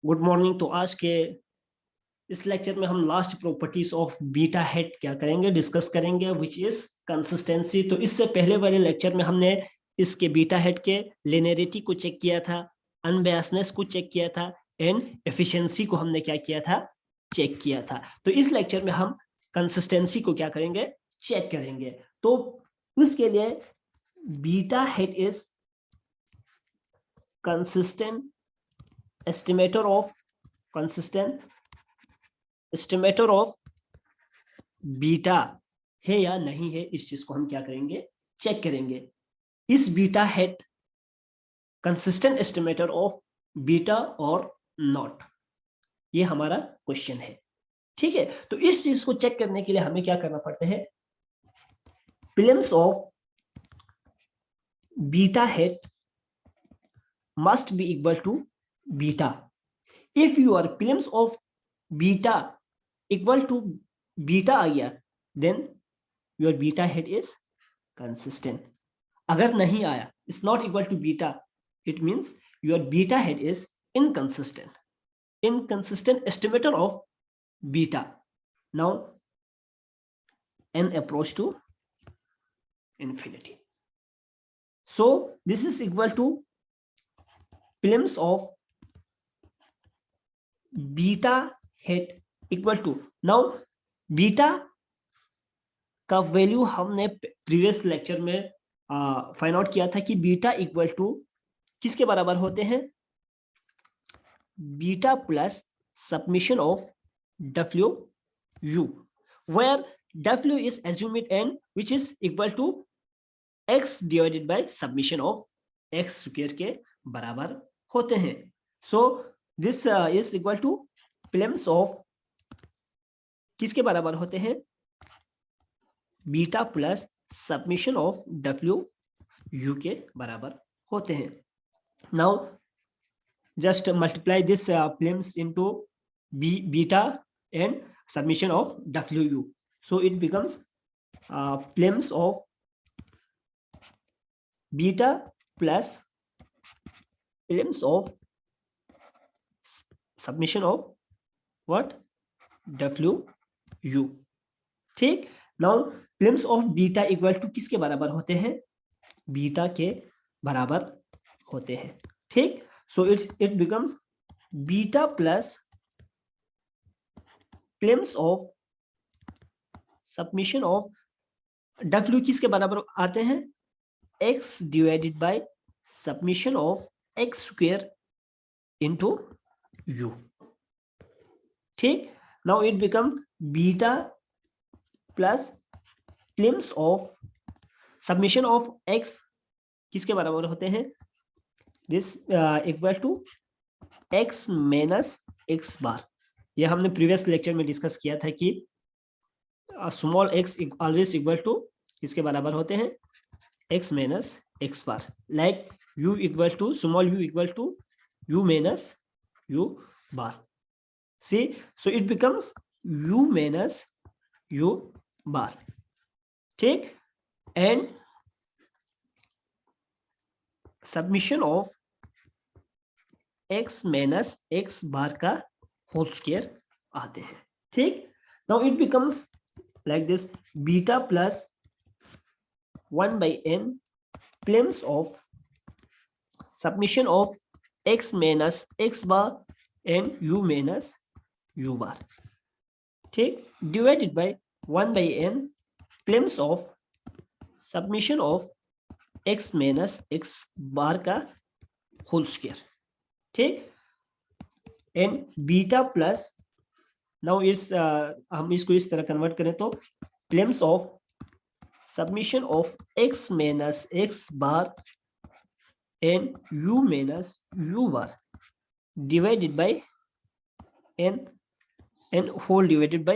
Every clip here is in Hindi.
Good morning. तो आज के इस लेक्चर में हम last properties of beta head क्या करेंगे, डिस्कस करेंगे, विच इज कंसिस्टेंसी। तो इससे पहले वाले लेक्चर में हमने इसके बीटा हेड के लिनियरिटी को चेक किया था, अनबायसनेस को चेक किया था एंड एफिशिएंसी को हमने क्या किया था, चेक किया था। तो इस लेक्चर में हम कंसिस्टेंसी को क्या करेंगे, चेक करेंगे। तो उसके लिए beta head is consistent estimator of beta है या नहीं है, इस चीज को हम क्या करेंगे, चेक करेंगे। इस beta head consistent estimator of beta और नॉट, ये हमारा क्वेश्चन है। ठीक है, तो इस चीज को चेक करने के लिए हमें क्या करना पड़ता है, prelims of beta head must be equal to beta. If your prelims of beta equal to beta आ गया, then your beta head is consistent. अगर नहीं आया, is not equal to beta, it means your beta head is inconsistent. Inconsistent estimator of beta. Now, n approach to infinity. So this is equal to prelims of beta head equal to, now beta का वैल्यू हमने प्रीवियस लेक्चर में फाइंड आउट किया था कि बीटा इक्वल टू किसके बराबर होते हैं, beta plus summation of W U, where W is assumed and which is equal to X divided by summation of X square के बराबर होते हैं। So this is equal to prelims of किसके बराबर होते हैं, beta plus summation of W U के बराबर होते हैं। Now just multiply this prelims into beta and summation of W U, so it becomes prelims of beta plus plims of summation of what, W U. ठीक, now plims of beta equal to किसके बराबर होते हैं, बीटा के बराबर होते हैं। ठीक, so it becomes beta plus plims of summation of W किसके बराबर आते हैं, X divided by summation of X square into U. ठीक, now it become beta plus plims of summation of X किसके बराबर होते हैं, this equal to X minus X bar. यह हमने प्रीवियस लेक्चर में डिस्कस किया था कि small X always equal to किसके बराबर होते हैं, X minus X bar, like u equal to small u equal to u minus u bar. See, so it becomes u minus u bar. ठीक, and submission of x minus x bar का whole square आते हैं। ठीक, now it becomes like this, beta plus 1 by n prelims of submission of x minus x bar and u minus u bar। ठीक, divided by 1 by n prelims of submission of x minus x bar का whole square। ठीक, and बीटा प्लस, नाउ इस हम इसको इस तरह कन्वर्ट करें तो prelims of submission of x minus x bar and u minus u bar divided by n whole divided by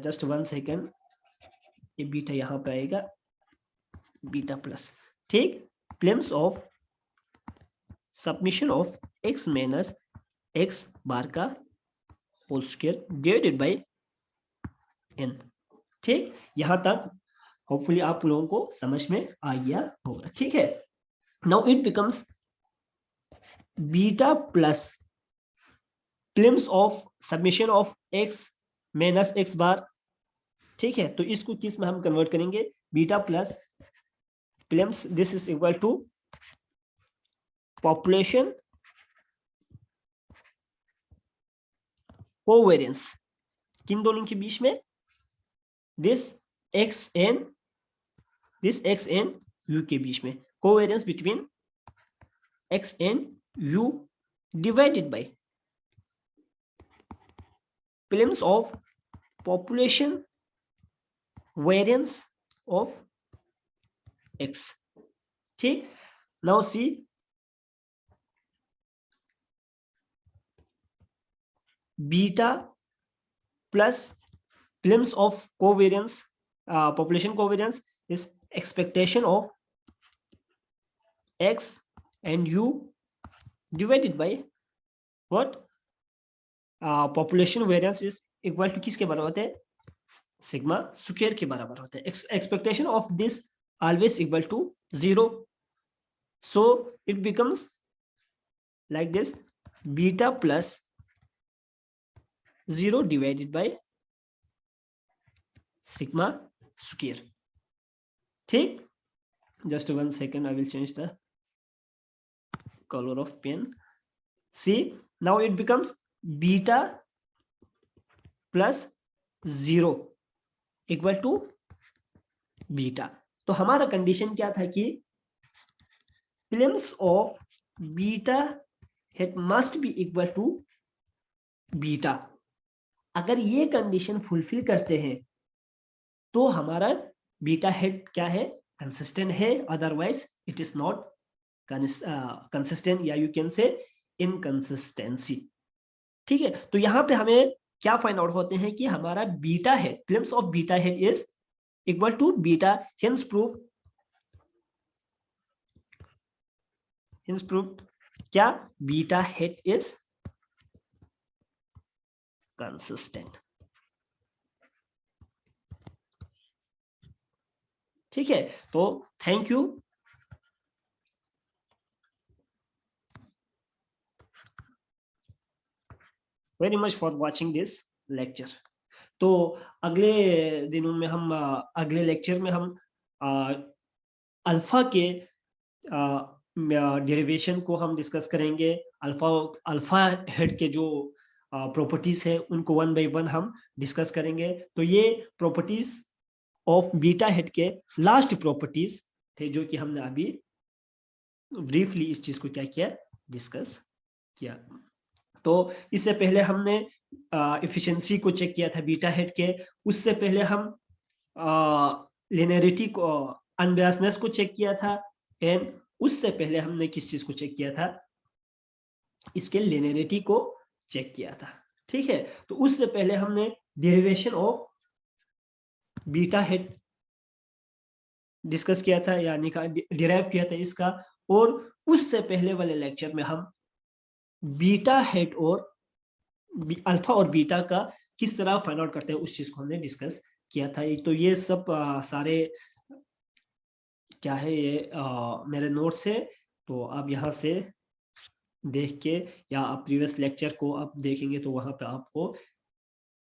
just 1 second, ये बीटा यहाँ पे आएगा, बीटा प्लस। ठीक, prelims of summation of x minus x bar का whole square divided by n। ठीक, यहां तक होपफुली आप लोगों को समझ में आ गया होगा। ठीक है, now it becomes beta plus plims of summation of X minus X bar, ठीक है। तो इसको किस में हम कन्वर्ट करेंगे, beta plus plims, this is equal to population covariance, किन दोनों के बीच में, दिस एक्स एंड यू के बीच में, covariance between x and you divided by prelims of population variance of x, ठीक। now see beta plus prelims of covariance, population covariance is expectation of x and u divided by what, population variance is equal to किसके बराबर होते हैं, सिग्मा स्क्वायर के बराबर होते हैं। Expectation of this always equal to 0, so it becomes like this, beta plus 0 divided by sigma square, ठीक। just 1 second, I will change the color of pen. See, now it becomes beta plus 0 equal to beta. तो हमारा कंडीशन क्या था कि plims of beta head must be equal to beta. अगर ये कंडीशन फुलफिल करते हैं तो हमारा बीटा हेड क्या है, कंसिस्टेंट है, otherwise it is not consistent, या यू कैन से इनकंसिस्टेंसी, ठीक है। तो यहां पे हमें क्या फाइंड आउट होते हैं कि हमारा beta head, plims of beta head is equal to beta, hence proof क्या, बीटा हेड इज कंसिस्टेंट, ठीक है। तो thank you, very much for watching this lecture. तो अगले दिनों में हम अगले लेक्चर में हम अल्फा के डेरिवेशन को हम डिस्कस करेंगे। अल्फा हेड के जो प्रॉपर्टीज है उनको 1 by 1 हम डिस्कस करेंगे। तो ये प्रॉपर्टीज ऑफ बीटा हेड के लास्ट प्रॉपर्टीज थे जो कि हमने अभी ब्रीफली इस चीज को क्या किया, डिस्कस किया। तो इससे पहले हमने एफिशिएंसी को चेक किया था बीटा हेड के, उससे पहले हम लिनियरिटी को, अनबायस्डनेस को चेक किया था, एंड उससे पहले हमने किस चीज को चेक किया था, इसके लिनियरिटी को चेक किया था, ठीक है। तो उससे पहले हमने derivation of beta head discuss किया था, यानी डिराइव किया था इसका, और उससे पहले वाले लेक्चर में हम बीटा हेड और अल्फा और बीटा का किस तरह फाइंड आउट करते हैं उस चीज को हमने डिस्कस किया था। तो ये सब सारे क्या है, ये मेरे नोट्स है, तो आप यहाँ से देख के या आप प्रीवियस लेक्चर को आप देखेंगे तो वहां पे आपको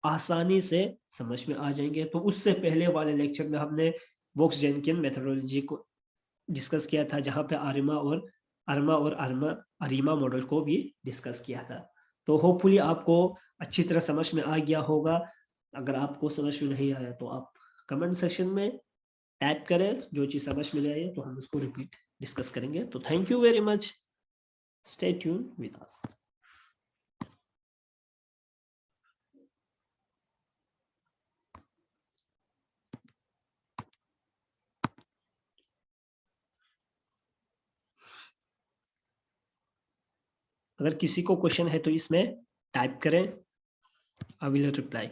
आसानी से समझ में आ जाएंगे। तो उससे पहले वाले लेक्चर में हमने वोक्स जेनकिन मेथोडोलॉजी को डिस्कस किया था, जहां पे अरिमा मॉडल को भी डिस्कस किया था। तो होपफुली आपको अच्छी तरह समझ में आ गया होगा। अगर आपको समझ में नहीं आया तो आप कमेंट सेक्शन में टाइप करें, जो चीज समझ में आए तो हम उसको रिपीट डिस्कस करेंगे। तो thank you very much, stay tune with us. अगर किसी को क्वेश्चन है तो इसमें टाइप करें, आई विल रिप्लाई।